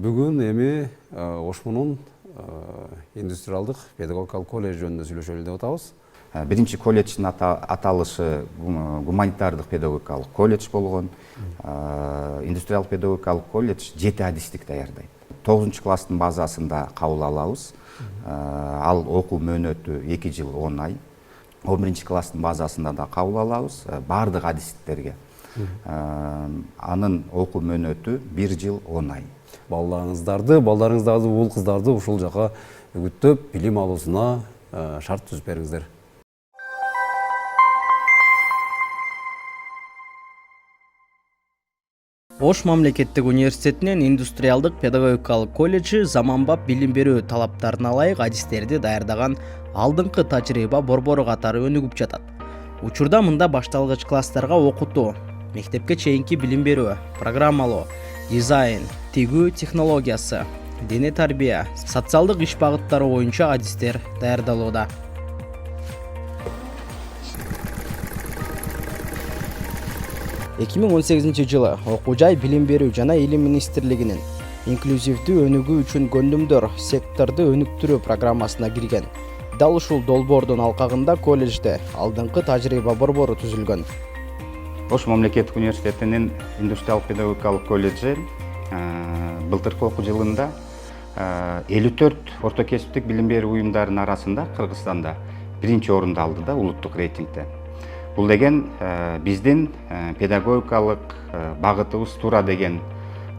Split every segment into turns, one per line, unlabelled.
Бүгін эми Ошмунун индустриалдык педагогикалык колледж жөнүндө сүйлөшөлү деп атабыз.
Биринчи колледждин аталышы гуманитардык педагогикалык колледж болгон. Индустриалдык педагогикалык колледж 7 адистик даярдайт. 9 класстын базасында кабыл алабыз. Ал окуу мөөнөтү 2 жыл 10 ай. 11 класстын базасында да кабыл алабыз. Бардык адистиктерге. Анын окуу мөөнөтү 1 жыл 10 ай.
Балдарыңыздарды, уул кыздарды ушул жака үгүттөп, билим алуусуна шарт түзүп бериңиздер.
Ош мамлекеттик университетинин индустриалдык педагогикалык колледжи заманбап билим берүү талаптарына ылайык адистерди даярдаган алдыңкы тажрыйба борбору катары өнүгүп жатат. Учурда мында башталгыч класстарга окутуу, мектепке чейинки билим берүү, программалоо, дизайн, тигүү технологиясы, дене тарбия, социалдык иш багыттары боюнча адистер даярдалууда. 2018 жылы окуу жай билим берүү жана илим министрлигинин инклюзивдүү өнүгүү үчүн көндүмдөр секторду өнүктүрүү программасына кирген. Дал ушул долбоордун алкагында колледжде алдыңкы тажрыйба борбору түзүлгөн.
Ош мамлекеттик университетинин индустриалдык педагогикалык колледжи былтыркы окуу жылында 54 орто кесиптик билим берүү уюмдарынын арасында Кыргызстанда 1-орунду алды да улуттук рейтингде. Бул деген биздин педагогикалык багытыбыз туура деген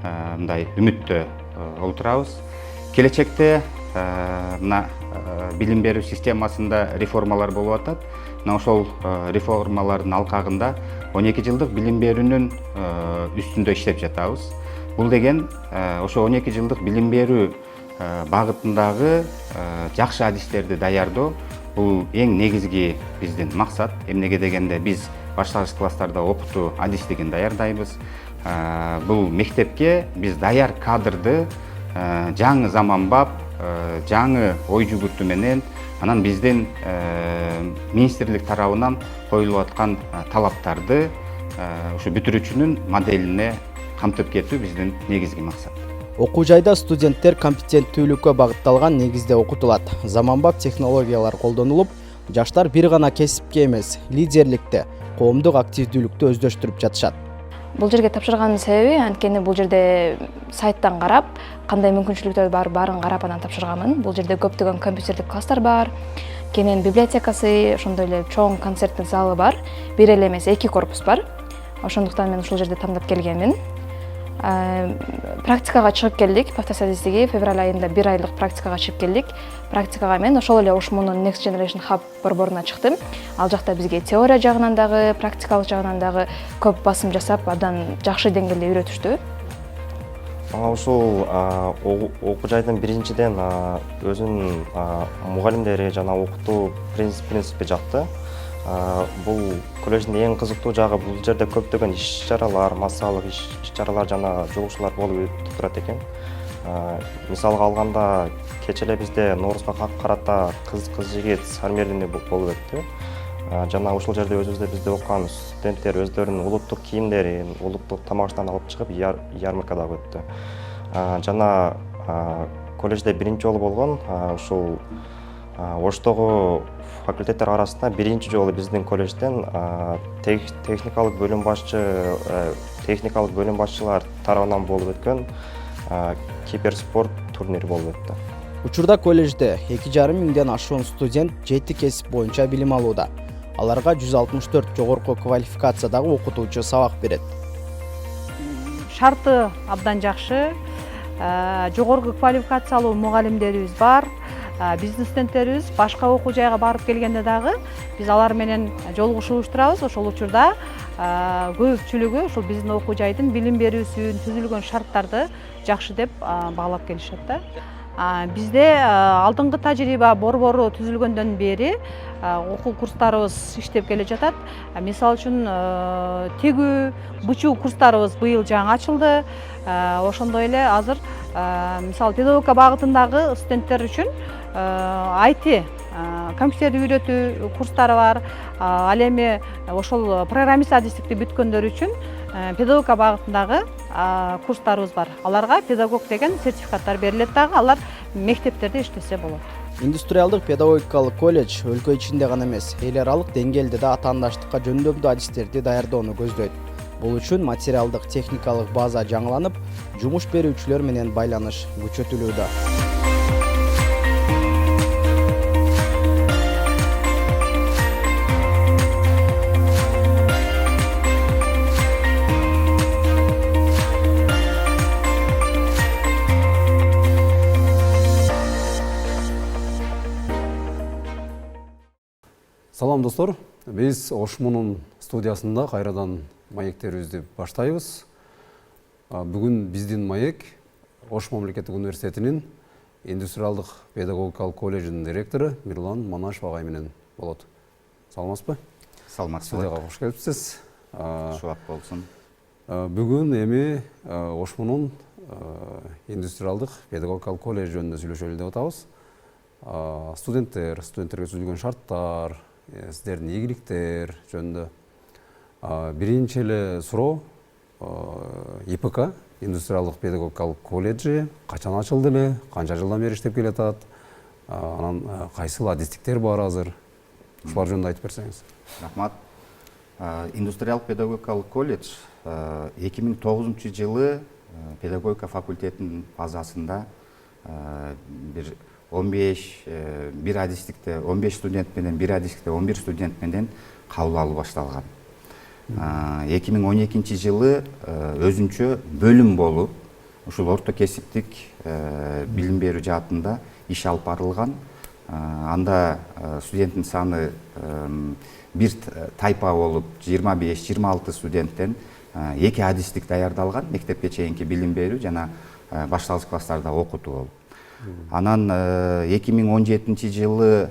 мындай үмүттө отурабыз. Келечекте мына билим берүү системасында реформалар болуп атат. Мына ошол реформалардын алкагында 12 жылдык билим берүүнүн үстүндө иштеп жатабыз. Бул деген ошо 12 жылдык билим берүү багытындагы жакшы адистерди даярдоо. Бул эң негизги биздин максат. Эмнеге дегенде биз башталгыч класстарда окутуу адистигин даярдайбыз. Бул мектепке биз даяр кадрды жаңы заманбап, жаңы ой жүгүртүү менен анан биздин министрлик тарабынан коюлуп аткан талаптарды ушу бүтүрүүчүнүн моделине камтып кетүү биздин негизги максат.
Окуу жайда студенттер компетенттүүлүккө багытталган негизде окутулат. Заманбап технологиялар колдонулуп, жаштар бир гана кесипке эмес, лидерликте, коомдук активдүүлүктү өздөштүрүп жатышат.
Бул жерге тапшырганын себеби анткени бул жерде сайттан карап, кандай мүмкүнчүлүктөр бар баарын карап анан тапшырганмын. Бул жерде көптөгөн компьютерлик класстар бар, кенен библиотекасы, ошондой эле чоң концерттик залы бар. Бир эле эмес, 2 корпус бар. Ошондуктан мен ушул жерде тандап келгенмин. Практикага чыгып келдик. Пафтас адистиги февраль айында 1 айлык практикага чыгып келдик. Практикага мен ошол эле Ошмунун Next Generation Hub борборуна чыктым. Ал жакта бизге теория жагынан дагы, практикалык жагынан дагы көп басым жасап, абдан жакшы деңгээлде үйрөтүштү.
Ушул окуу жайдын биринчиден өзүнүн мугалимдери жана окутуу принципи жакты. Бул колледждин эң кызыктуу жагы бул жерде көптөгөн иш-чаралар, массалык иш-чаралар жана жолугушуулар болуп өтүп турат экен. Мисалга алганда, кечээ эле бизде Ноорузга карата кыз-жигит сармелини болуп өттү. Жана ушул жерде өзүбүздө бизде окуган студенттер өздөрүнүн улуттук кийимдерин, улуттук тамак-аштарын алып чыгып ярмаркада өттү. Жана колледжде биринчи жолу болгон ушул Оштогу факультеттер арасында биринчи жолу биздин колледжден техникалык бөлүм башчылар тарабынан болуп өткөн киберспорт турнири болуп өттү.
Учурда колледжде 2,5 миңден ашуун студент 7 кесип боюнча билим алууда. Аларга 164 жогорку квалификациядагы окутуучу сабак берет.
Шарты абдан жакшы. Жогорку квалификациялуу мугалимдерибиз бар. Биздин студенттерибиз башка окуу жайга барып келгенде дагы биз алар менен жолугушуу уюштурабыз. Ошол учурда көпчүлүгү ушул биздин окуу жайдын билим берүүсүн, түзүлгөн шарттарды жакшы деп баалап келишет да. Бизде алдыңкы тажрыйба борбору түзүлгөндөн бери окуу курстарыбыз иштеп келе жатат. Мисалы үчүн тигүү, бычуу курстарыбыз быйыл жаңы ачылды. Ошондой эле азыр мисалы педагогика багытындагы студенттер үчүн IT компьютерди үйрөтүү курстары бар. Ал эми ошол программист адистикти бүткөндөр үчүн педагогика багытындагы курстарыбыз бар. Аларга педагог деген сертификаттар берилет дагы, алар мектептерде иштесе болот.
Индустриалдык педагогикалык колледж өлкө ичинде гана эмес, эл аралык деңгээлде да атаандаштыкка жөндөмдүү адистерди даярдоону көздөйт. Бул үчүн материалдык техникалык база жаңыланып, жумуш берүүчүлөр менен байланыш күчөтүлүүдө.
Салам достор, биз Ошмунун студиясында кайрадан маектерибизди баштайбыз. Бүгүн биздин маек Ош мамлекеттик университетинин индустриалдык педагогикалык колледжинин директору Мирлан Манашев агай менен болот. Саламатсызбы?
Саламатсызбы.
Студияга кош келипсиз.
Шулап болсун.
Бүгүн эми Ошмунун индустриалдык педагогикалык колледж жөнүндө сүйлөшөлү деп атабыз. Студенттерге түзүлгөн шарттар, сиздердин ийгиликтер жөнүндө биринчи эле суроо, ИПК индустриалдык педагогикалык колледжи качан ачылды эле, канча жылдан бери иштеп келатат, анан кайсыл адистиктер бар азыр, ушулар жөнүндө айтып берсеңиз.
Рахмат. Индустриалдык педагогикалык колледж 2009 жылы педагогика факультетинин базасында бир 15 адистикте 15 студент менен, бир адистикте 11 студент менен кабыл алуу башталган. 2012 жылы өзүнчө бөлүм болуп, ушул орто кесиптик билим берүү жаатында иш алып барылган. Анда студенттин саны бир тайпа болуп 25-26 студенттен 2 адистик даярдалган, мектепке чейинки билим берүү жана башталгыч класстарда окутуу болуп. Анан 2017 жылы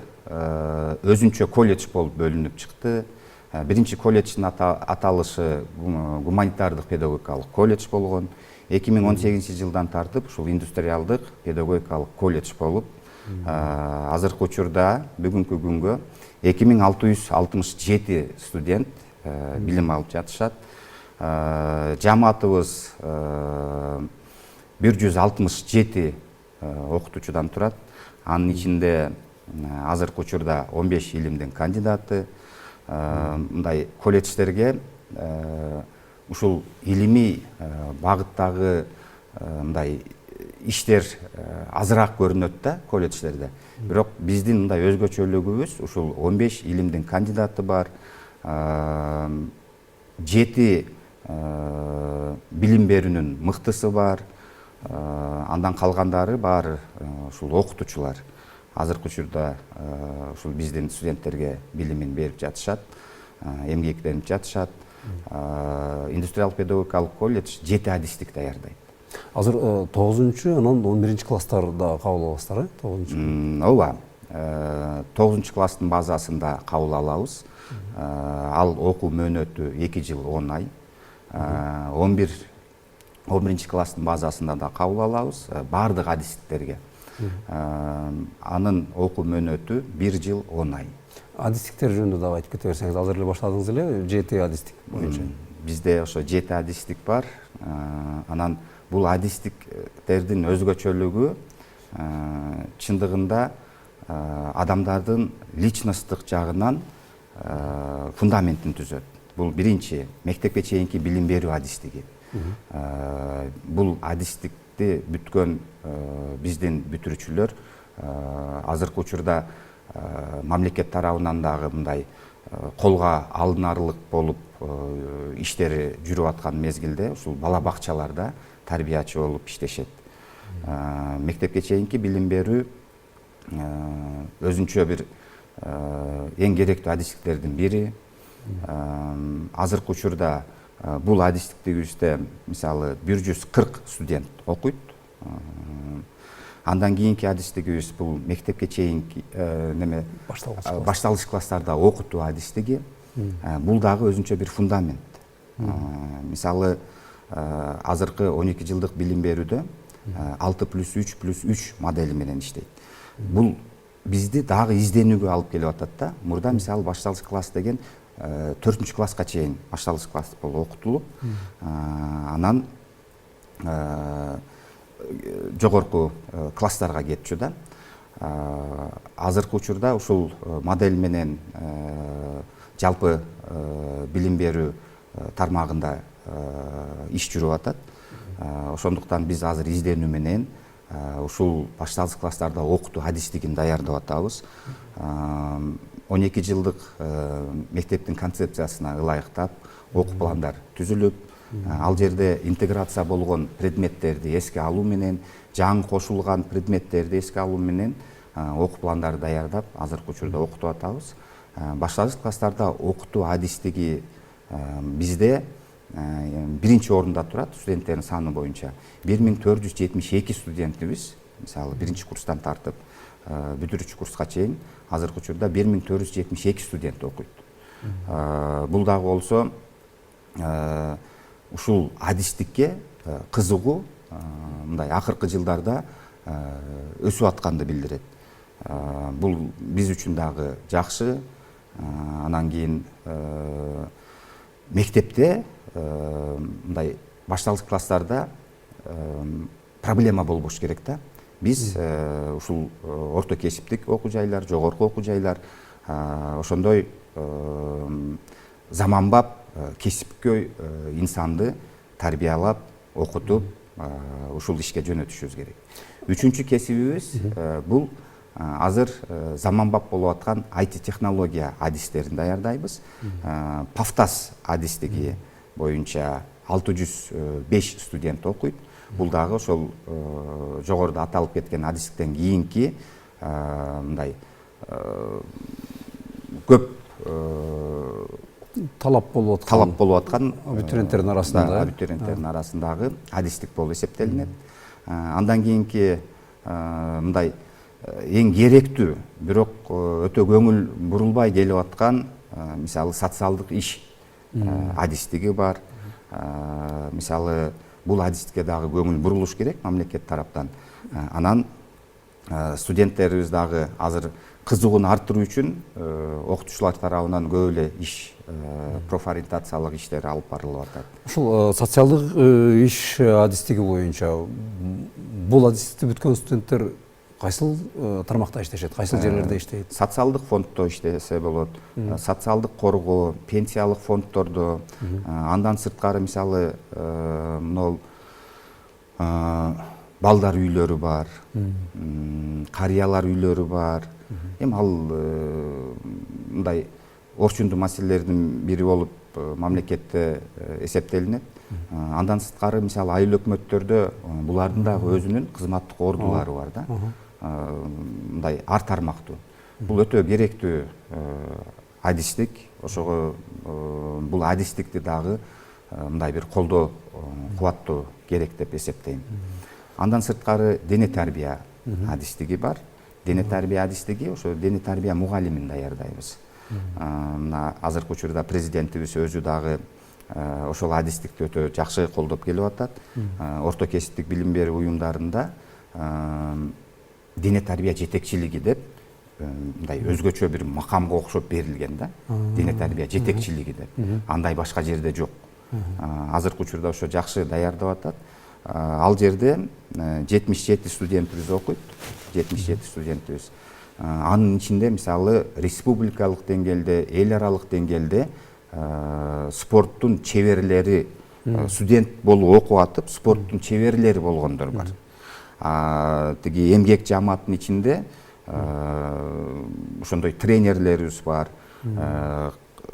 өзүнчө колледж болуп бөлүнүп чыкты. Биринчи колледждин аталышы гуманитардык педагогикалык колледж болгон. 2018 жылдан тартып ушул индустриалдык педагогикалык колледж болуп, азыркы учурда бүгүнкү күнгө 2667 студент билим алып жатышат. Жамаатыбыз 167 окутуучудан турат. Анын ичинде азыркы учурда 15 илимдин кандидаты. Мындай колледждерге ушул илимий багыттагы мындай иштер азыраак көрүнөт да колледждерде. Бирок биздин мындай өзгөчөлүгүбүз ушул 15 илимдин кандидаты бар, 7 билим берүүнүн мыктысы бар. Андан калгандары баары ушул окутуучулар. Азыркы учурда ушул биздин студенттерге билимин берип жатышат, эмгектенип жатышат. Индустриалдык педагогикалык колледж 7 адистик даярдайт.
Азыр 9-чу, анан 11-чи класстарда кабыл аласыздар, 9-чу?
Ооба. 9 класстын базасында кабыл алабыз. Ал окуу мөөнөтү 2 жыл 10 ай. 11-чи класстын базасында да кабыл алабыз, баардык адистиктерге. Анын окуу мөөнөтү 1 жыл 10 ай.
Адистиктер жөнүндө да айтып кете берсеңиз, азыр эле баштадыңыз эле, 7 адистик боюнча.
Бизде ошо 7 адистик бар. Анан бул адистиктердин өзгөчөлүгү чындыгында адамдардын личносттук жагынан фундаментин түзөт. Бул биринчи мектепке чейинки билим берүү адистиги. Бул адистикти бүткөн биздин бүтүрүүчүлөр азыркы учурда мамлекет тарабынан дагы мындай колго алынарлык болуп иштери жүрүп аткан мезгилде ушул бала бакчаларда тарбиячы болуп иштешет. Мектепке чейинки билим берүү өзүнчө бир эң керектүү адистиктердин бири. Азыркы учурда бул адистиктигибизде мисалы 140 студент окуйт. Андан кийинки адистигибиз бул мектепке чейинки башталгыч класстарда окутуу адистиги. Бул дагы өзүнчө бир фундамент. Мисалы азыркы 12 жылдык билим берүүдө 6+3+3 модели менен иштейт. Бул бизди дагы изденүүгө алып келип атат да. Мурда мисалы башталгыч класс деген 4 класска чейин башталгыч класс болуп окутулуп, анан жогорку класстарга кетчү да. Азыркы учурда ушул модель менен жалпы билим берүү тармагында иш жүрүп атат. Ошондуктан биз азыр изденүү менен ушул башталгыч класстарда окутуу адистигин даярдап атабыз. 12 жылдык мектептин концепциясына ылайыктап окуу пландар түзүлүп, ал жерде интеграция болгон предметтерди эске алуу менен, жаңы кошулган предметтерди эске алуу менен окуу пландарды даярдап, азыркы учурда окутуп атабыз. Башталгыч класстарда окутуу адистиги бизде биринчи орунда турат студенттердин саны боюнча. 1472 студентибиз, мисалы биринчи курстан тартып бүтүрүүчү курска чейин азыркы учурда 1472 студент окуйт. Бул дагы болсо ушул адистикке кызыгуу мындай акыркы жылдарда өсүп атканды билдирет. Бул биз үчүн дагы жакшы. Анан кийин мектепте мындай башталгыч класстарда проблема болбош керек да. Биз ушул орто кесиптик окуу жайлар, жогорку окуу жайлар ошондой заманбап кесипкөй инсанды тарбиялап, окутуп, ушул ишке жөнөтүшүбүз керек. Үчүнчү кесибибиз бул азыр заманбап болуп аткан IT технология адистерин даярдайбыз. Пафтас адистиги боюнча 605 студент окуйт. Бул дагы ошол жогоруда аталып кеткен адистиктен кийинки мындай көп
талап болуп аткан
абитуриенттердин арасындагы адистик болуп эсептелинет. Андан кийинки мындай эң керектүү, бирок өтө көңүл бурулбай келип аткан мисалы социалдык иш адистиги бар. Мисалы бул адистикке дагы көңүл бурулуш керек мамлекет тараптан. Анан студенттерибиз дагы азыр кызыгууну арттыруу үчүн окутуучулар тарабынан көп эле иш, профориентациялык иштер алып барылып атат.
Ушул социалдык иш адистиги боюнча бул адистикти бүткөн студенттер кайсыл тармакта иштешет, кайсыл жерлерде иштейт?
Социалдык фонддо иштесе болот, социалдык коргоо, пенсиялык фонддордо, андан сырткары мисалы могул балдар үйлөрү бар, карыялар үйлөрү бар. Эми ал мындай орчундуу маселелердин бири болуп мамлекетте эсептелинет. Андан сырткары мисалы айыл өкмөттөрдө булардын дагы өзүнүн кызматтык ордулары бар да. Мындай ар тармактуу. Бул өтө керектүү адистик. Ошого бул адистикти дагы мындай бир колдоо кубаттуу керек деп эсептейм. Андан сырткары дене тарбия адистиги бар. Дене тарбия адистиги, ошо дене тарбия мугалимин даярдайбыз. Мына азыркы учурда президентибиз өзү дагы ошол адистикти өтө жакшы колдоп келип атат. Орто кесиптик билим берүү уюмдарында дене тарбия жетекчилиги деп мындай өзгөчө бир макамга окшоп берилген да. Дене тарбия жетекчилиги деп. Андай башка жерде жок. Азыркы учурда ошо жакшы даярдап атат. Ал жерде 77 студентибиз окуйт. 77 студентибиз. Анын ичинде мисалы республикалык деңгээлде, эл аралык деңгээлде спорттун чеберлери, студент болуп окуп атып, спорттун чеберлери болгондор бар. Тиги эмгек жамааттын ичинде ошондой тренерлерибиз бар.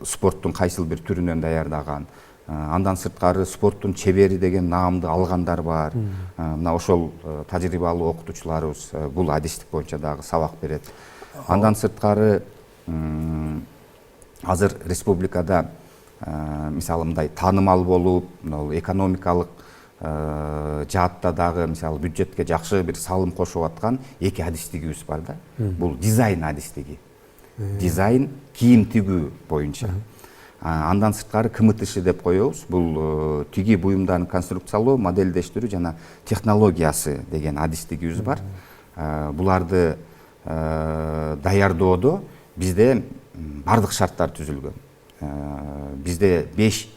Спорттун кайсыл бир түрүнөн даярдаган. Андан сырткары спорттун чебери деген наамды алгандар бар. Мына ошол тажрыйбалуу окутуучуларыбыз бул адистик боюнча дагы сабак берет. Андан сырткары азыр республикада мисалы мындай таанымал болуп, экономикалык жаатта дагы мисалы бюджетке жакшы бир салым кошуп аткан эки адистигибиз бар да. Бул дизайн адистиги. Дизайн кийим тигүү боюнча. Андан сырткары КМТШ деп коебуз. Бул тиги буюмдарын конструкциялоо, модельдештирүү жана технологиясы деген адистигибиз бар. Буларды даярдоодо бизде бардык шарттар түзүлгөн. Бизде 5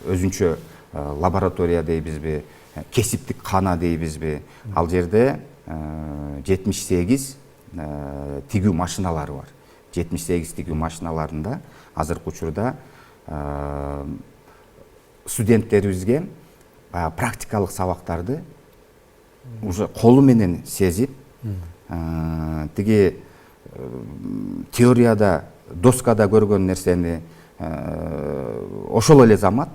өзүнчө лаборатория дейбизби, кесиптик кана дейбизби, ал жерде 78 тигүү машиналары бар. 78 тигүү машиналарында азыркы учурда студенттерибизге практикалык сабактарды уже колу менен сезип, тиги теорияда, доскада көргөн нерсени ошол эле замат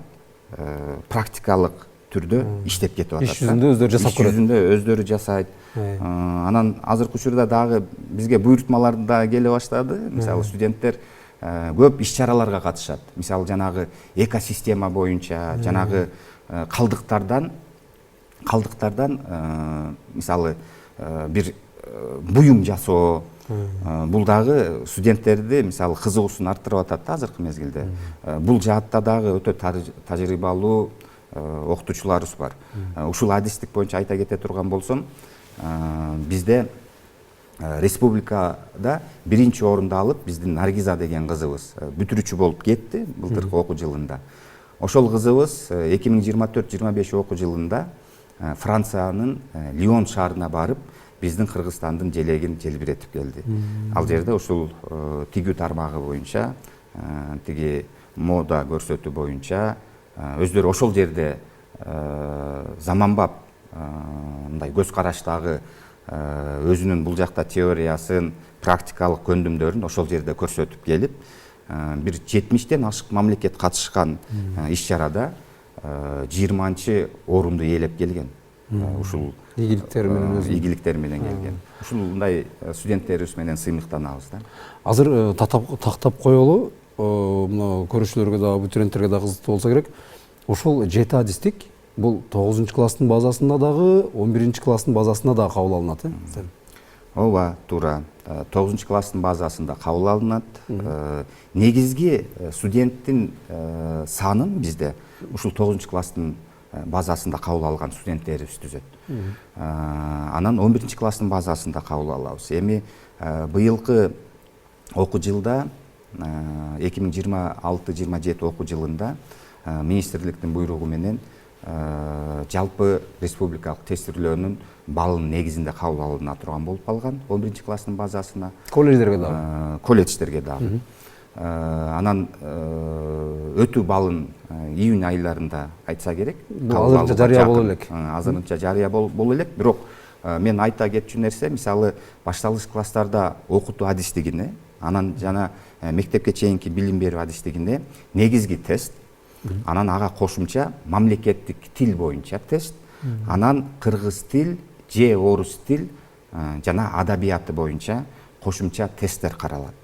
практикалык түрдө иштеп кетип атат.
Иш жүзүндө өздөрү жасап көрөт.
Иш жүзүндө өздөрү жасайт. Анан азыркы учурда дагы бизге буйрутмалар да келе баштады. Мисалы студенттер көп иш-чараларга катышат. Мисалы жанагы экосистема боюнча, жанагы калдыктардан мисалы бир буюм жасоо, бул дагы студенттерди мисалы кызыгуусун арттырып атат да азыркы мезгилде. Бул жаатта дагы өтө тажрыйбалуу окутуучуларыбыз бар. Ушул адистик боюнча айта кете турган болсом, бизде республикада биринчи орунду алып, биздин Наргиза деген кызыбыз бүтүрүүчү болуп кетти былтыркы окуу жылында. Ошол кызыбыз 2024-25 окуу жылында Франциянын Лион шаарына барып, биздин Кыргызстандын желегин желбиретип келди. Ал жерде ушул тигүү тармагы боюнча, тиги мода көрсөтүү боюнча өздөрү ошол жерде заманбап мындай көз караштагы өзүнүн бул жакта теориясын, практикалык көндүмдөрүн ошол жерде көрсөтүп келип, бир 70-тен ашык мамлекет катышкан иш-чарада 20-чы орунду ээлеп келген. Ушул ийгиликтер менен келген. Ушундай студенттерибиз менен сыймыктанабыз да.
Азыр тактап коелу, мына көрүүчүлөргө да, абитуриенттерге да кызыктуу болсо керек. Ушул 7 адистик бул 9 класстын базасында дагы, 11 класстын базасында дагы кабыл алынат, э?
Ооба, туура. 9 класстын базасында кабыл алынат. Негизги студенттин санын бизде ушул 9 класстын базасында кабыл алган студенттерибиз түзөт. Анан 11 класстын базасында кабыл алабыз. Эми быйылкы окуу жылда 2026-27 окуу жылында министрликтин буйругу менен жалпы республикалык тестирлөөнүн балынын негизинде кабыл алына турган болуп калган 11 класстын базасына.
Колледждерге дагы.
Колледждерге дагы. Анан өтүү балын июнь айларында айтса керек.
Азырынча жарыя боло элек.
Азырынча жарыя боло элек, бирок мен айта кетчү нерсе, мисалы башталгыч класстарда окутуу адистигине, анан жана мектепке чейинки билим берүү адистигине негизги тест, анан ага кошумча мамлекеттик тил боюнча тест, анан кыргыз тил же орус тил жана адабияты боюнча кошумча тесттер каралат.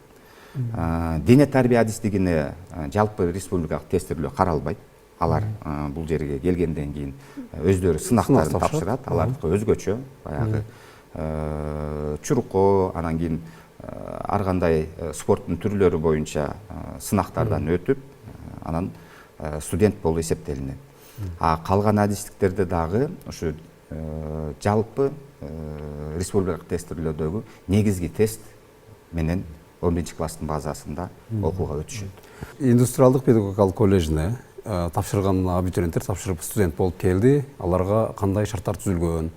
Дене тарбия адистигине жалпы республикалык тестирлөө каралбайт. Алар бул жерге келгенден кийин өздөрү сынактарын тапшырат. Алардыкы өзгөчө, баягы чурукко, анан кийин ар кандай спорттун түрлөрү боюнча сынактардан өтүп, анан студент болуп эсептелинет. Калган адистиктерде дагы ушу жалпы республикалык тестирлөөдөгү негизги тест менен 11 класстын базасында окууга өтүшөт.
Индустриалдык педагогикалык колледжине тапшырган абитуриенттер тапшырып студент болуп келди. Аларга кандай шарттар түзүлгөн?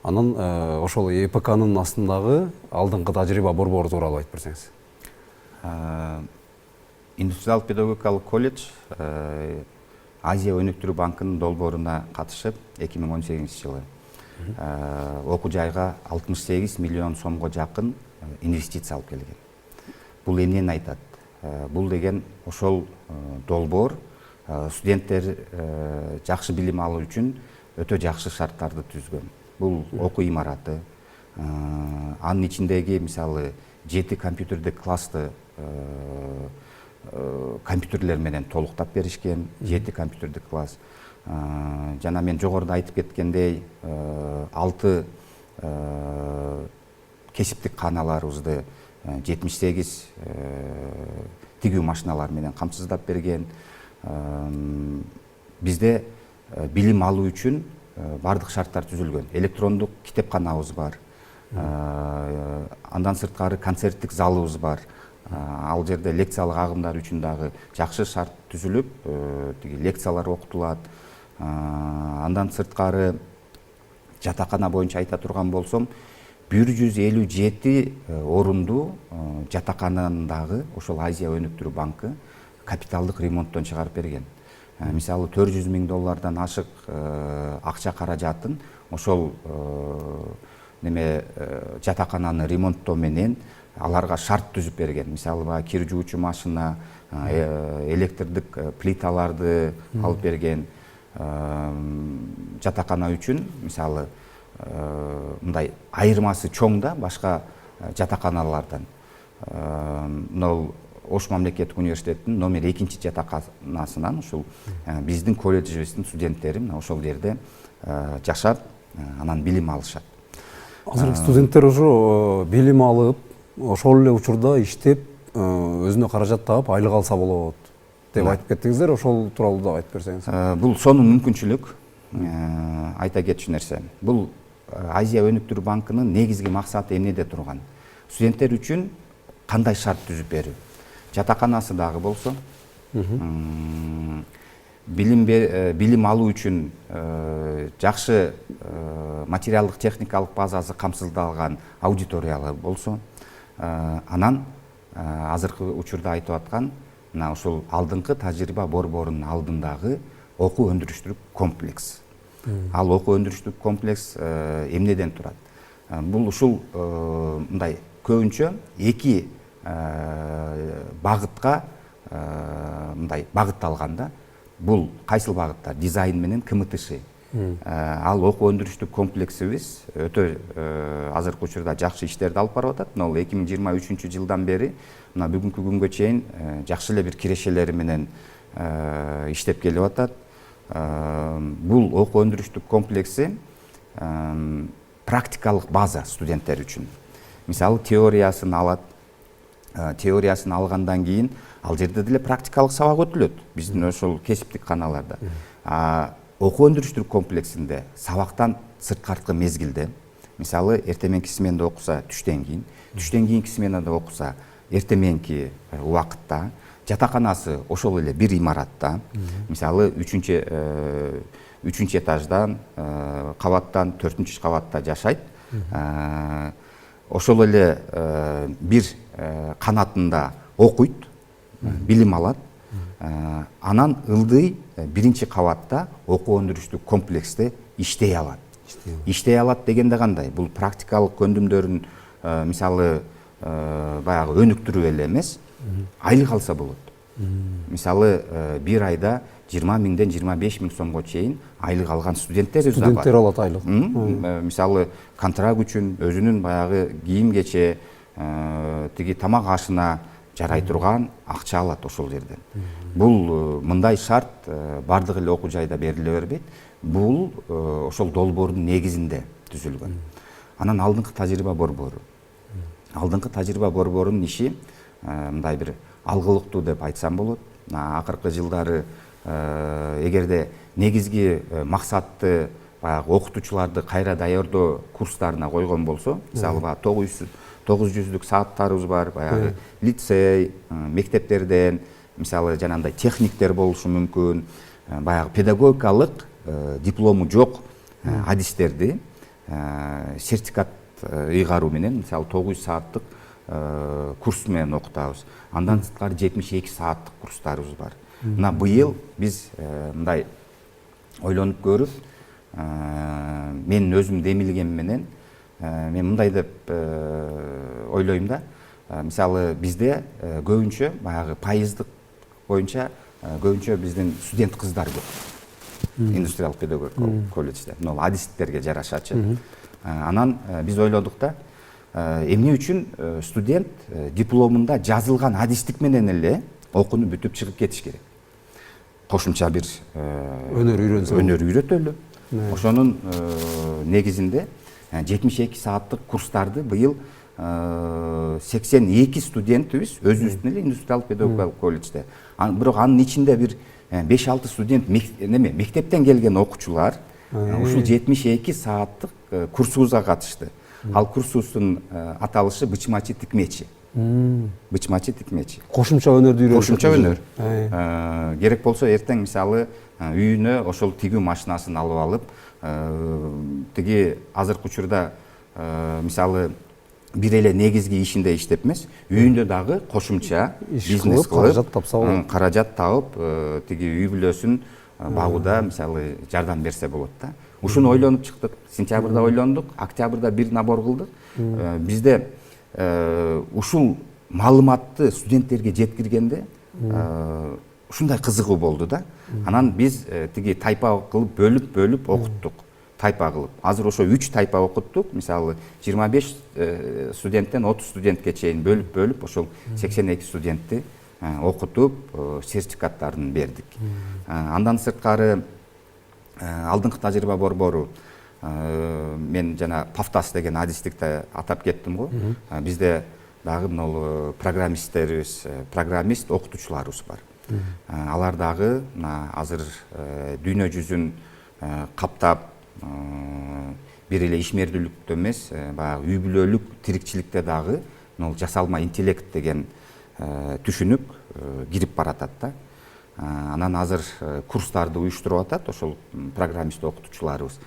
Анан ошол ЭПКнын астындагы алдыңкы тажрыйба борбору тууралуу айтып берсеңиз.
Индустриалдык педагогикалык колледж Азия өнүктүрүү банкынын долбооруна катышып 2018 жылы окуу жайга 68 миллион сомго жакын инвестиция алып келген. Бул эмнени айтат? Бул деген ошол долбоор студенттер жакшы билим алуу үчүн өтө жакшы шарттарды түзгөн. Бул окуу имараты, анын ичиндеги мисалы 7 компьютердик классты компьютерлер менен толуктап беришкен, 7 компьютердик класс. Жана мен жогоруда айтып кеткендей 6 кесиптик каналарыбызды 78 тигүү машиналар менен камсыздап берген. Бизде билим алуу үчүн бардык шарттар түзүлгөн. Электрондук китепканабыз бар. Андан сырткары концерттик залыбыз бар. Ал жерде лекциялык агымдар үчүн дагы жакшы шарт түзүлүп, тиги лекциялар окутулат. Андан сырткары жатакана боюнча айта турган болсом, 157 орунду жатакананын дагы ошол Азия өнүктүрүү банкы капиталдык ремонттон чыгарып берген. Мисалы $400,000 ашык акча каражатын ошол жатакананы ремонттоо менен аларга шарт түзүп берген. Мисалы баягы кир жуучу машина, электрдик плиталарды алып берген. Жатакана үчүн мисалы мындай айырмасы чоң да башка жатаканалардан. Мына Ош мамлекеттик университеттин номер 2 жатаканасынан ушул биздин колледжибиздин студенттери ошол жерде жашап, анан билим алышат.
Азыр студенттер уже билим алып, ошол эле учурда иштеп, өзүнө каражат таап, айлык алса болот деп айтып кеттиңиздер. Ошол тууралуу да айтып берсеңиз.
Бул сонун мүмкүнчүлүк. Айта кетчү нерсе. Бул Азия өнүктүрүү банкынын негизги максаты эмнеде турган? Студенттер үчүн кандай шарт түзүп берүү? Жатаканасы дагы болсо, билим алуу үчүн жакшы материалдык техникалык базасы камсыздалган аудиториялар болсо, анан азыркы учурда айтып аткан мына ушул алдыңкы тажрыйба борборунун алдындагы окуу өндүрүштүк комплекс. Ал окуу өндүрүштүк комплекс эмнеден турат? Бул ушул мындай көбүнчө эки багытка мындай багытталган да. Бул кайсыл багыттар? Дизайн менен КМТШ. Ал окуу өндүрүштүк комплексибиз өтө азыркы учурда жакшы иштерди алып барып атат. Мына 2023 жылдан бери мына бүгүнкү күнгө чейин жакшы эле бир кирешелери менен иштеп келип атат. Бул окуу өндүрүштүк комплекси практикалык база студенттер үчүн. Мисалы теориясын алат. Теориясын алгандан кийин ал жерде деле практикалык сабак өтүлөт биздин ошол кесиптик каналарда. Окуу өндүрүштүк комплексинде сабактан сырткаркы мезгилде, мисалы эртеменки сменде окуса түштөн кийинки сменада окуса эртеменки убакытта, жатаканасы ошол эле бир имаратта, мисалы 3-чү этаждан, кабаттан 4-чү кабатта жашайт. Ошол эле бир канатында окуйт, билим алат. Анан ылдый 1-чи кабатта окуу өндүрүштүк комплексте иштей алат. Иштей алат дегенде кандай? Бул практикалык көндүмдөрүн мисалы баягы өнүктүрүү эле эмес, айлык алса болот. Мисалы бир айда 20.000-ден 25.000 сомго чейин айлык алган студенттерибиз да бар.
Студенттер алат айлык.
Мисалы контракт үчүн өзүнүн баягы кийим кече, тиги тамак ашына жарай турган акча алат ошол жерден. Бул мындай шарт бардык эле окуу жайда бериле бербейт. Бул ошол долбоордун негизинде түзүлгөн. Анан алдыңкы тажрыйба борбору. Алдыңкы тажрыйба борборунун иши мындай бир алгылыктуу деп айтсам болот. Акыркы жылдары эгерде негизги максатты баягы окутуучуларды кайра даярдоо курстарына койгон болсо, мисалы 900 сааттарыбыз бар, баягы лицей, мектептерден, мисалы жанагындай техниктер болушу мүмкүн, баягы педагогикалык диплому жок адистерди сертификат ыйгаруу менен, мисалы 900 сааттык курс менен окутабыз. Андан сырткары 72 сааттык курстарыбыз бар. Мына быйыл биз мындай ойлонуп көрүп, мен өзүм демилгем менен мен мындай деп ойлойм да. Мисалы бизде көбүнчө баягы пайыздык боюнча көбүнчө биздин студент кыздар көп. Индустриалдык педагогикалык колледжде. Мына адистерге жарашачы. Анан биз ойлодук да, эмне үчүн студент дипломунда жазылган адистик менен эле окууну бүтүп чыгып кетиш керек. Кошумча бир өнөр үйрөтөлү. Ошонун негизинде 72 сааттык курстарды быйыл 82 студентибиз өзүбүздүн эле индустриалдык педагогикалык колледжде. Бирок анын ичинде бир 5-6 студент мектептен келген окуучулар ушул 72 сааттык курсубузга катышты. Ал курсубуздун аталышы бычмачы тикмечи. Бычмачы тикмечи.
Кошумча өнөрдү үйрөнүп.
Кошумча өнөр. Керек болсо эртең мисалы үйүнө ошол тигүү машинасын алып алып, тиги азыркы учурда мисалы бир эле негизги ишинде иштеп эмес, үйүндө дагы кошумча бизнес кылып, каражат тауып, тиги үй бүлөсүн багууда мисалы жардам берсе болот да. Ушуну ойлонуп чыктык. Сентябрда ойлондук, октябрда бир набор кылдык. Бизде ушул маалыматты студенттерге жеткиргенде ушундай кызыгуу болду да. Анан биз тиги тайпа кылып бөлүп окуттук. Тайпа кылып. Азыр ошо 3 тайпа окуттук. Мисалы 25 студенттен 30 студентке чейин бөлүп ошол 82 студентти окутуп, сертификаттарын бердик. Андан сырткары алдыңкы тажрыйба борбору, мен жана пафтас деген адистикти атап кеттим го. Бизде дагы могу программисттерибиз, программист окутуучуларыбыз бар. Алар дагы азыр дүйнө жүзүн каптап, бир эле ишмердүүлүктө эмес, баягы үй бүлөлүк тирикчиликте дагы жасалма интеллект деген түшүнүк кирип баратат да. Анан азыр курстарды уюштуруп атат ошол программист окутуучуларыбыз.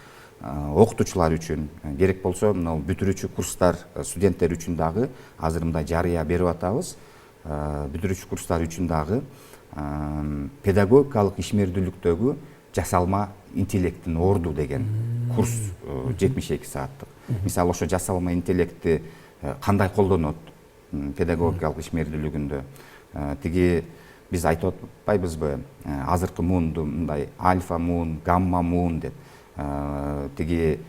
Окутуучулар үчүн керек болсо бүтүрүүчү курстар студенттер үчүн дагы азыр мындай жарыя берип атабыз. Бүтүрүүчү курстар үчүн дагы педагогикалык ишмердүүлүктөгү жасалма интеллекттин орду деген курс 72 сааттык. Мисалы ошо жасалма интеллектти кандай колдонот педагогикалык ишмердүүлүгүндө. Тиги биз айтып атпайбызбы, азыркы муунду мындай альфа муун, гамма муун деп. Тиги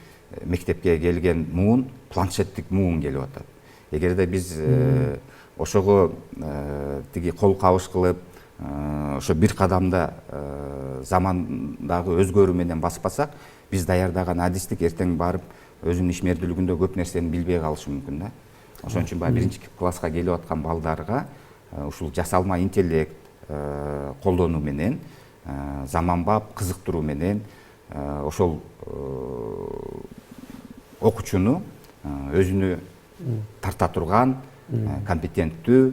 мектепке келген муун планшеттик муун келип атат. Эгерде биз ошого тиги кол кабыш кылып, ошо бир кадамда замандагы өзгөрүү менен баспасак, биз даярдаган адистик эртең барып өзүнүн ишмердүүлүгүндө көп нерсени билбей калышы мүмкүн да. Ошон үчүн баягы биринчи класска келип аткан балдарга ушул жасалма интеллект колдонуу менен, заманбап кызыктыруу менен ошол окуучуну өзүнө тарта турган, компетенттүү,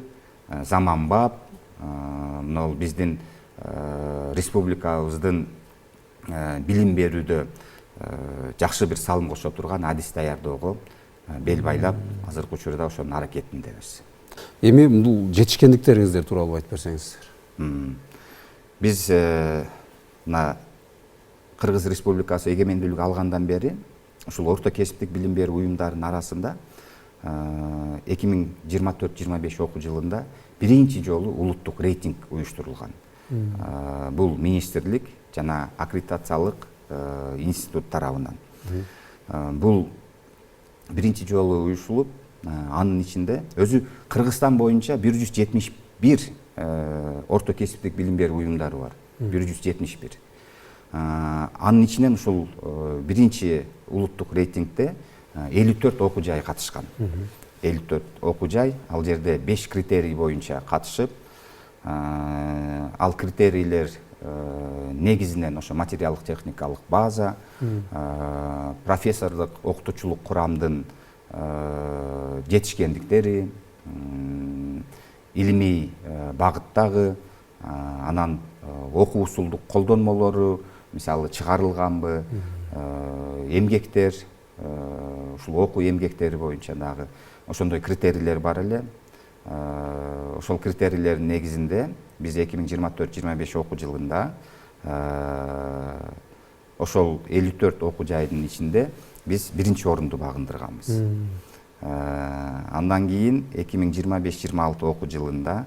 заманбап, мына биздин республикабыздын билим берүүдө жакшы бир салым кошо турган адис даярдоого бел байлап, азыркы учурда ошонун аракетиндебиз.
Эми бул жетишкендиктериңиздер тууралуу айтып берсеңиздер.
Биз мына Кыргыз Республикасы эгемендүүлүк алгандан бери ушул орто кесиптик билим берүү уюмдарынын арасында 2024-25 окуу жылында биринчи жолу улуттук рейтинг уюштурулган. Бул министрлик жана аккредитациялык институт тарабынан. Бул биринчи жолу уюштурулуп, анын ичинде өзү Кыргызстан боюнча 171 орто кесиптик билим берүү уюмдары бар. 171. Анын ичинен ушул биринчи улуттук рейтингде 54 окуу жай катышкан. 54 окуу жай, ал жерде 5 критерий боюнча катышып, ал критерийлер негизинен ошо материалдык техникалык база, профессордук окутуучулук курамдын жетишкендиктери, илимий багыттагы, анан окуу усулдук колдонмолору, мисалы чыгарылганбы, эмгектер, ушул окуу эмгектери боюнча дагы ошондой критерийлер бар эле. Ошол критерийлердин негизинде биз 2024-25 окуу жылында ошол 54 окуу жайдын ичинде биз биринчи орунду багындырганбыз. Андан кийин 2025-26 окуу жылында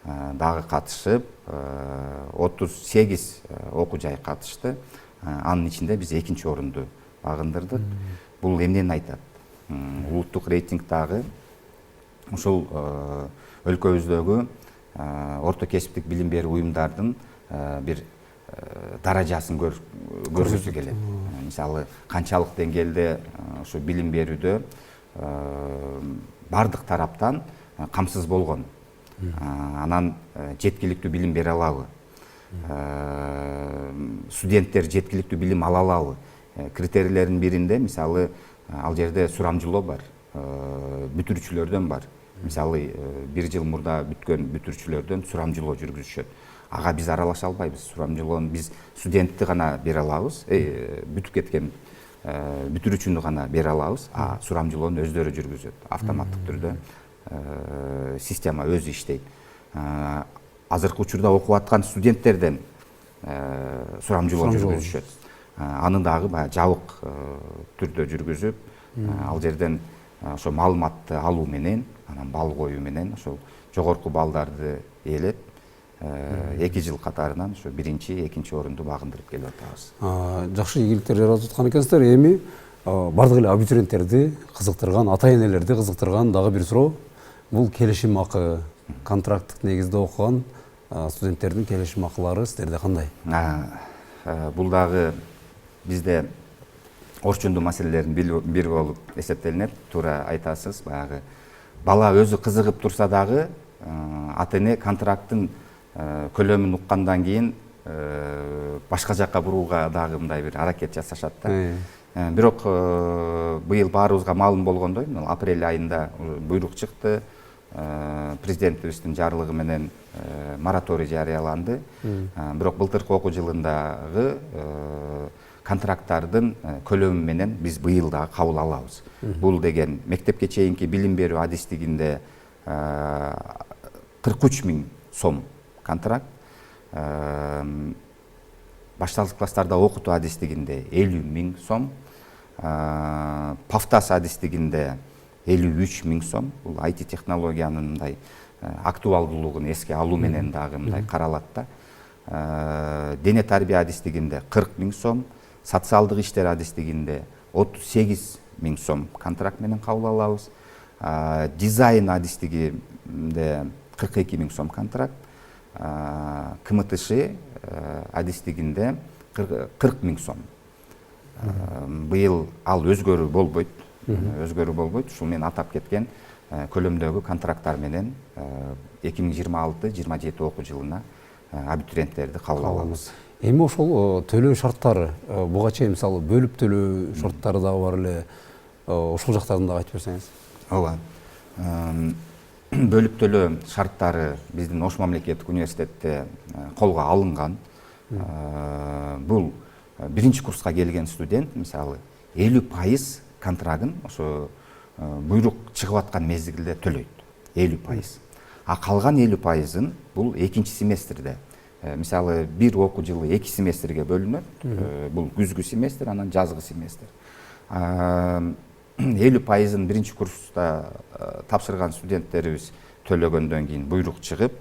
дагы катышып 38 окуу жай катышты. Анын ичинде биз экинчи орунду багындырдык. Бул эмнени айтат? Улуттук рейтингдагы ушул өлкөбүздөгү орто кесиптик билим берүү уюмдардын бир даражасын көрсөтүүсү келет. Мисалы, канчалык деңгээлде ушу билим берүүдө бардык тараптан камсыз болгон, анан жеткиликтүү билим бере алабы, студенттер жеткиликтүү билим ала алабы. Критерийлердин биринде, мисалы, ал жерде сурамжылоо бар, бүтүрүүчүлөрдөн бар. Мисалы 1 жыл мурда бүткөн бүтүрүүчүлөрдөн сурамжылоо жүргүзүшөт. Ага биз аралаша албайбыз. Сурамжылоону биз студентти гана бере алабыз, бүтүп кеткен бүтүрүүчүнү гана бере алабыз, а сурамжылоону өздөрү жүргүзөт. Автоматтык түрдө система өзү иштейт. Азыркы учурда окуп аткан студенттерден сурамжылоо жүргүзүшөт. Аны дагы баягы жабык түрдө жүргүзүп, ал жерден ошо маалыматты алуу менен, анан балл коюу менен ошол жогорку баллдарды ээлеп, 2 жыл катарынан ошо 1-2 орунду багындырып келип атабыз.
Жакшы ийгиликтер жаратып аткан экенсиздер. Эми бардык эле абитуриенттерди кызыктырган, ата-энелерди кызыктырган дагы бир суроо. Бул келишим акы, контракттык негизде окуган студенттердин келишим акылары сиздерде кандай?
Бул дагы бизде орчундуу маселелердин бири болуп эсептелинет. Туура айтасыз, баягы бала өзү кызыгып турса дагы ата-эне контракттын көлөмүн уккандан кийин башка жакка бурууга дагы мындай бир аракет жасашат да. Бирок быйыл баарыбызга маалым болгондой, апрель айында буйрук чыкты. Президентибиздин жарлыгы менен мораторий жарыяланды. Бирок былтыркы окуу жылындагы контракттардын көлөмү менен биз быйыл дагы кабыл алабыз. Бул деген мектепке чейинки билим берүү адистигинде 43 000 сом контракт, башталгыч класстарда окутуу адистигинде 50 000 сом, пафтас адистигинде 53 000 сом. Бул IT технологиянын мындай актуалдуулугун эске алуу менен дагы мындай каралат да. Дене тарбия адистигинде 40 000 сом, социалдык иштер адистигинде 38 000 сом контракт менен кабыл алабыз. Дизайн адистигинде 42 000 сом контракт, КМТШ адистигинде 40 000 сом. Быйыл ал өзгөрүү болбойт. Ушул мен атап кеткен көлөмдөгү контракттар менен 2026-27 окуу жылына абитуриенттерди кабыл алабыз.
Эми ошол төлөө шарттары буга чейин мисалы бөлүп төлөө шарттары дагы бар эле. Ошол жактарын дагы айтып берсеңиз.
Ооба. Бөлүп төлөө шарттары биздин Ош мамлекеттик университетте колго алынган. Бул биринчи курска келген студент мисалы 50% контрагын ошо буйрук чыгып аткан мезгилде төлөйт. 50%. А калган 50%-ын бул экинчи семестрде, мисалы бир окуу жылы 2 семестрге бөлүнөт. Бул күзгү семестр, анан жазгы семестр. 50%-ын биринчи курста тапшырган студенттерибиз төлөгөндөн кийин буйрук чыгып,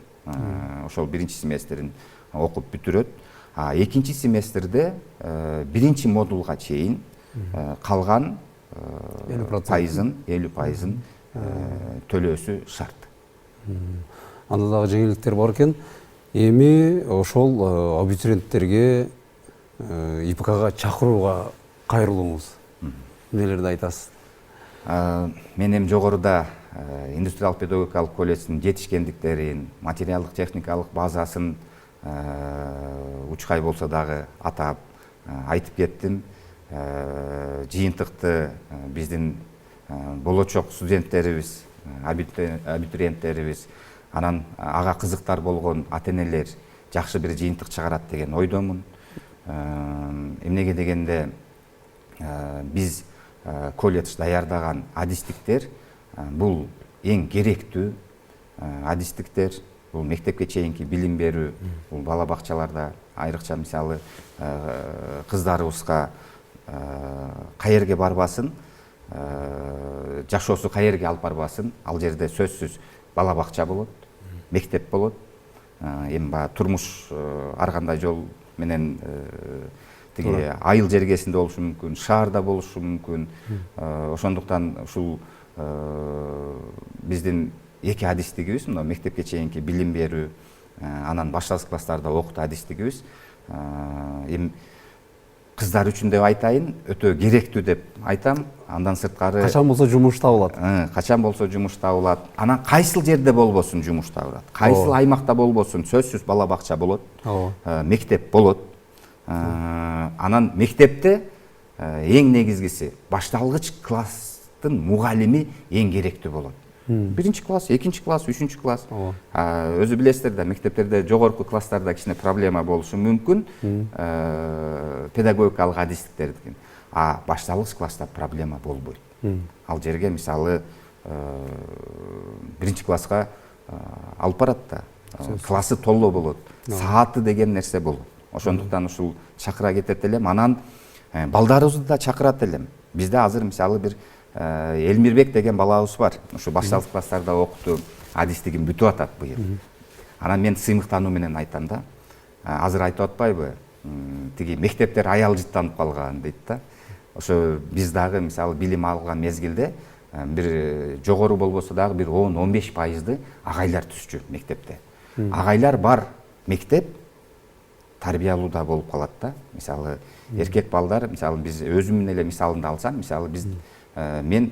ошол биринчи семестрин окуп бүтүрөт. А экинчи семестрде биринчи модулга чейин калган 50% төлөөсү шарт.
Анда дагы жеңилдиктер бар экен. Эми ошол абитуриенттерге ИПКга чакырууга кайрылуңуз. Нелерди айтасыз?
Мен эми жогоруда индустриалдык педагогикалык колледждин жетишкендиктерин, материалдык техникалык базасын учкай болсо дагы атап айтып кеттим. Жыйынтыкты биздин болочок студенттерибиз, абитуриенттерибиз, анан ага кызыктар болгон ата-энелер жакшы бир жыйынтык чыгарат деген ойдомун. Эмнеге дегенде биз колледж даярдаган адистиктер бул эң керектүү адистиктер. Бул мектепке чейинки билим берүү, бул бала бакчаларда айрыкча мисалы кыздарыбызга каерге барбасын, жашоосу каерге алып барбасын, ал жерде сөзсүз бала бакча болот, мектеп болот. Эми баягы турмуш ар кандай жол менен тиги айыл жергесинде болушу мүмкүн, шаарда болушу мүмкүн. Ошондуктан ушул биздин эки адистигибиз, мына мектепке чейинки билим берүү, анан башталгыч класстарда окутуу адистигибиз эми кыздар үчүн деп айтайын, өтө керектүү деп айтам. Андан сырткары
качан болсо жумуш табылат.
Качан болсо жумуш табылат. Анан кайсыл жерде болбосун жумуш табылат. Кайсыл аймакта болбосун сөзсүз бала бакча болот, мектеп болот. Анан мектепте эң негизгиси башталгыч класстын мугалими эң керектүү болот. Биринчи класс, экинчи класс, үчүнчү класс. Өзү билесиздер да, мектептерде жогорку класстарда кичине проблема болушу мүмкүн, педагогикалык адистиктердики. А башталгыч класста проблема болбойт. Ал жерге мисалы биринчи класска алып барат да, классы толо болот, сааты деген нерсе болот. Ошондуктан ушул чакыра кетет элем, анан балдарыбызды да чакырат элем. Бизде азыр мисалы бир Элмирбек деген балабыз бар. Ушу башталгыч класстарда окутуп, адистигин бүтүп атат быйыл. Анан мен сыймыктануу менен айтам да, азыр айтып атпайбы, тиги мектептер аял жыттанып калган дейт да. Ошо биз дагы мисалы билим алган мезгилде бир жогору болбосо дагы бир 10-15% агайлар түшчү мектепте. Агайлар бар мектеп тарбиялууда болуп калат да. Мисалы эркек балдар, мисалы биз өзүмдүн эле мисалымды алсам, мисалы биз мен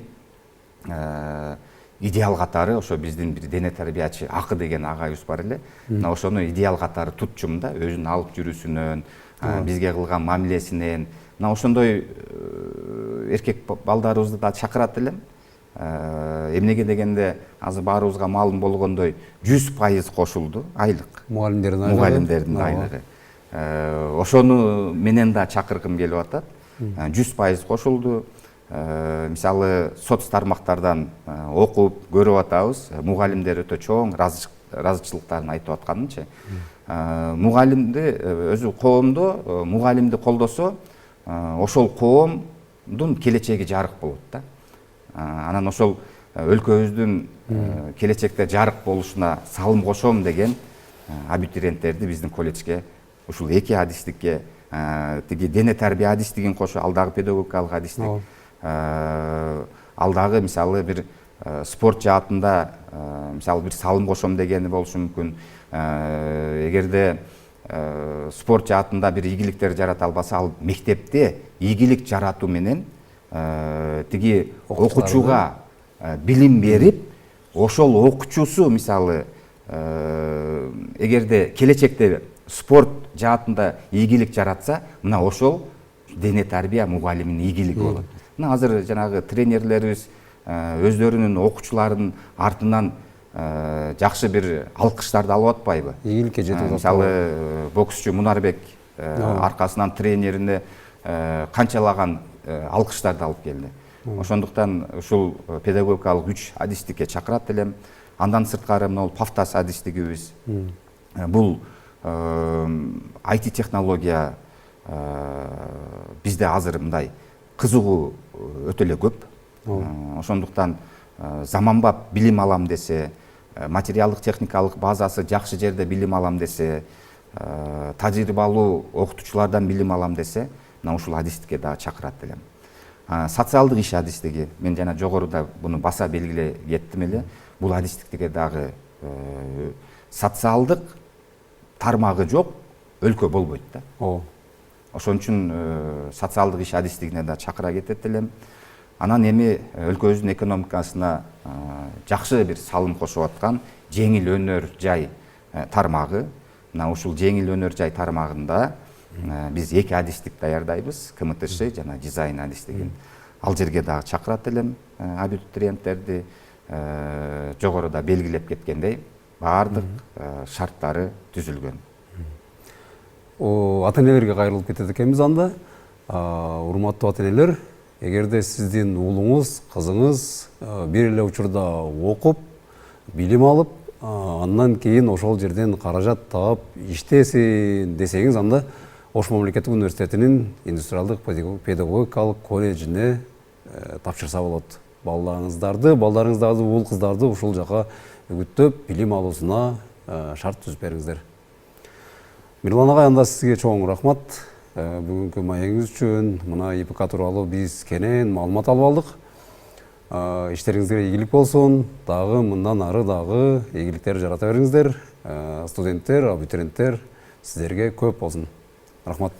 идеал катары ошо биздин бир дене тарбиячы Акы деген агайыбыз бар эле. Мына ошону идеал катары тутчумун да, өзүнүн алып жүрүүсүнөн, бизге кылган мамилесинен. Мына ошондой эркек балдарыбызды да чакырат элем. Эмнеге дегенде азыр баарыбызга маалым болгондой 100% кошулду айлык. Мугалимдердин айлыгы. Ошону менен да чакыргым келип атат. 100% кошулду. Мисалы соц тармактардан окуп көрүп атабыз, мугалимдер өтө чоң ыраазычылыктарын айтып атканынчы. Мугалимди өзү коомдо мугалимди колдосо, ошол коомдун келечеги жарык болот да. Анан ошол өлкөбүздүн келечекте жарык болушуна салым кошом деген абитуриенттерди биздин колледжге ушул эки адистикке, тиги дене тарбия адистигин кошо, ал дагы педагогикалык адистик, ал дагы мисалы бир спорт жаатында мисалы бир салым кошом дегени болушу мүмкүн. Эгерде спорт жаатында бир ийгиликтер жарата албаса, ал мектепте ийгилик жаратуу менен тиги окуучуга билим берип, ошол окуучусу мисалы эгерде келечекте спорт жаатында ийгилик жаратса, мына ошол дене тарбия мугалиминин ийгилиги болот. Мына азыр жанагы тренерлерибиз өздөрүнүн окуучуларынын артынан жакшы бир алкыштарды алып атпайбы?
Ийгиликке жетип атат.
Мисалы боксчу Мунарбек аркасынан тренерине канчалаган алкыштарды алып келди. Ошондуктан ушул педагогикалык 3 адистикке чакырат элем. Андан сырткары мына Пафтас адистигибиз. Бул IT технология бизде азыр мындай кызыгуу өтө эле көп. Ошондуктан заманбап билим алам десе, материалдык техникалык базасы жакшы жерде билим алам десе, тажрыйбалуу окутуучулардан билим алам десе, мына ушул адистикке дагы чакырат элем. Социалдык иш адистиги, мен жана жогоруда буну баса белгилей кеттим эле. Бул адистикке дагы социалдык тармагы жок өлкө болбойт да. Ошон үчүн социалдык иш адистигине да чакыра кетет элем. Анан эми өлкөбүздүн экономикасына жакшы бир салым кошуп аткан жеңил өнөр жай тармагы. Мына ушул жеңил өнөр жай тармагында биз эки адистик даярдайбыз, КМТШ жана дизайн адистигин. Ал жерге дагы чакырат элем абитуриенттерди. Жогоруда белгилеп кеткендей, баардык шарттары түзүлгөн.
Ата-энелерге кайрылып кетет экенбиз анда. Урматтуу ата-энелер, эгерде сиздин уулуңуз, кызыңыз бир эле учурда окуп, билим алып, андан кийин ошол жерден каражат таап иштесин десеңиз, анда Ош мамлекеттик университетинин индустриалдык педагогикалык колледжине тапшырса болот. Балдарыңыздарды, уул кыздарды ушул жака үгүттөп, билим алуусуна шарт түзүп бериңиздер. Мирлан агай, анда сизге чоң рахмат. Бүгүнкү маегиңиз үчүн, мына ИПК тууралуу биз кенен маалымат алып алдык. Иштериңизге ийгилик болсун. Дагы мындан ары дагы ийгиликтер жарата бериңиздер. Студенттер, абитуриенттер, сиздерге көп болсун. Рахмат.